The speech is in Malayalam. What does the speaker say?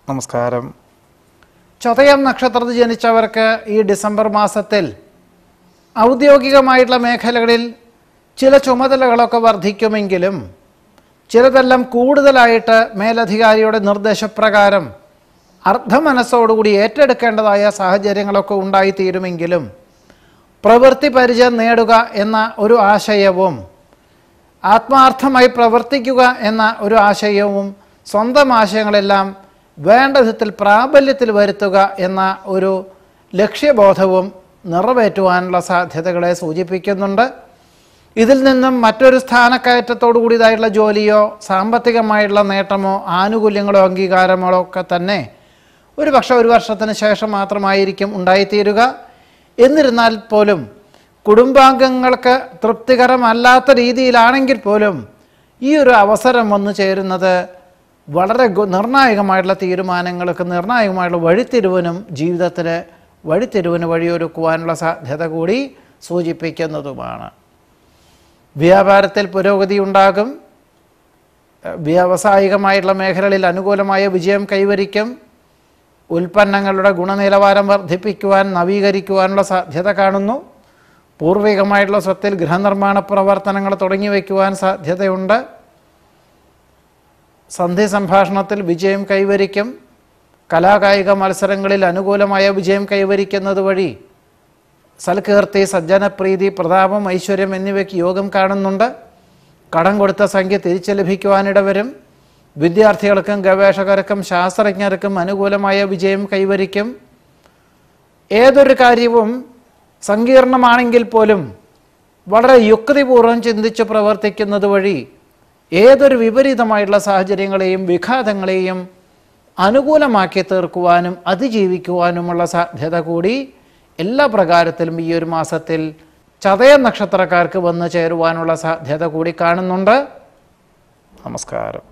നമസ്കാരം. ചതയം നക്ഷത്രത്തിൽ ജനിച്ചവർക്ക് ഈ ഡിസംബർ മാസത്തിൽ ഔദ്യോഗികമായിട്ടുള്ള മേഖലകളിൽ ചില ചുമതലകളൊക്കെ വർദ്ധിക്കുമെങ്കിലും ചിലതെല്ലാം കൂടുതലായിട്ട് മേലധികാരിയുടെ നിർദ്ദേശപ്രകാരം അർദ്ധമനസ്സോടുകൂടി ഏറ്റെടുക്കേണ്ടതായ സാഹചര്യങ്ങളൊക്കെ ഉണ്ടായിത്തീരുമെങ്കിലും പ്രവൃത്തി പരിചയം നേടുക എന്ന ഒരു ആശയവും ആത്മാർത്ഥമായി പ്രവർത്തിക്കുക എന്ന ഒരു ആശയവും സ്വന്തം ആശയങ്ങളെല്ലാം വേണ്ട വിധത്തിൽ പ്രാബല്യത്തിൽ വരുത്തുക എന്ന ഒരു ലക്ഷ്യബോധവും നിറവേറ്റുവാനുള്ള സാധ്യതകളെ സൂചിപ്പിക്കുന്നുണ്ട്. ഇതിൽ നിന്നും മറ്റൊരു സ്ഥാനക്കയറ്റത്തോടു കൂടിയതായിട്ടുള്ള ജോലിയോ സാമ്പത്തികമായിട്ടുള്ള നേട്ടമോ ആനുകൂല്യങ്ങളോ അംഗീകാരമോ ഒക്കെ തന്നെ ഒരു വർഷത്തിന് ശേഷം മാത്രമായിരിക്കും ഉണ്ടായിത്തീരുക. എന്നിരുന്നാൽ പോലും കുടുംബാംഗങ്ങൾക്ക് തൃപ്തികരമല്ലാത്ത രീതിയിലാണെങ്കിൽ പോലും ഈ ഒരു അവസരം വന്നു ചേരുന്നത് വളരെ നിർണായകമായിട്ടുള്ള തീരുമാനങ്ങൾക്ക് നിർണായകമായിട്ടുള്ള വഴിത്തിരിവിനും ജീവിതത്തിന് വഴിത്തിരിവിന് വഴിയൊരുക്കുവാനുള്ള സാധ്യത കൂടി സൂചിപ്പിക്കുന്നതുമാണ്. വ്യാപാരത്തിൽ പുരോഗതി ഉണ്ടാകും. വ്യാവസായികമായിട്ടുള്ള മേഖലകളിൽ അനുകൂലമായ വിജയം കൈവരിക്കും. ഉൽപ്പന്നങ്ങളുടെ ഗുണനിലവാരം വർദ്ധിപ്പിക്കുവാൻ നവീകരിക്കുവാനുള്ള സാധ്യത കാണുന്നു. പൂർവികമായിട്ടുള്ള സ്വത്തിൽ ഗൃഹനിർമ്മാണ പ്രവർത്തനങ്ങൾ തുടങ്ങി വയ്ക്കുവാൻ സാധ്യതയുണ്ട്. സന്ധി സംഭാഷണത്തിൽ വിജയം കൈവരിക്കും. കലാകായിക മത്സരങ്ങളിൽ അനുകൂലമായ വിജയം കൈവരിക്കുന്നത് വഴി സൽകീർത്തി, സജ്ജനപ്രീതി, പ്രതാപം, ഐശ്വര്യം എന്നിവയ്ക്ക് യോഗം കാണുന്നുണ്ട്. കടം കൊടുത്ത സംഖ്യ തിരിച്ചു ലഭിക്കുവാനിടവരും. വിദ്യാർത്ഥികൾക്കും ഗവേഷകർക്കും ശാസ്ത്രജ്ഞർക്കും അനുകൂലമായ വിജയം കൈവരിക്കും. ഏതൊരു കാര്യവും സങ്കീർണമാണെങ്കിൽ പോലും വളരെ യുക്തിപൂർവ്വം ചിന്തിച്ച് പ്രവർത്തിക്കുന്നത് വഴി ഏതൊരു വിപരീതമായിട്ടുള്ള സാഹചര്യങ്ങളെയും വിഘാതങ്ങളെയും അനുകൂലമാക്കി തീർക്കുവാനും അതിജീവിക്കുവാനുമുള്ള സാധ്യത കൂടി എല്ലാ പ്രകാരത്തിലും ഈ ഒരു മാസത്തിൽ ചതയ നക്ഷത്രക്കാർക്ക് വന്നു ചേരുവാനുള്ള സാധ്യത കൂടി കാണുന്നുണ്ട്. നമസ്കാരം.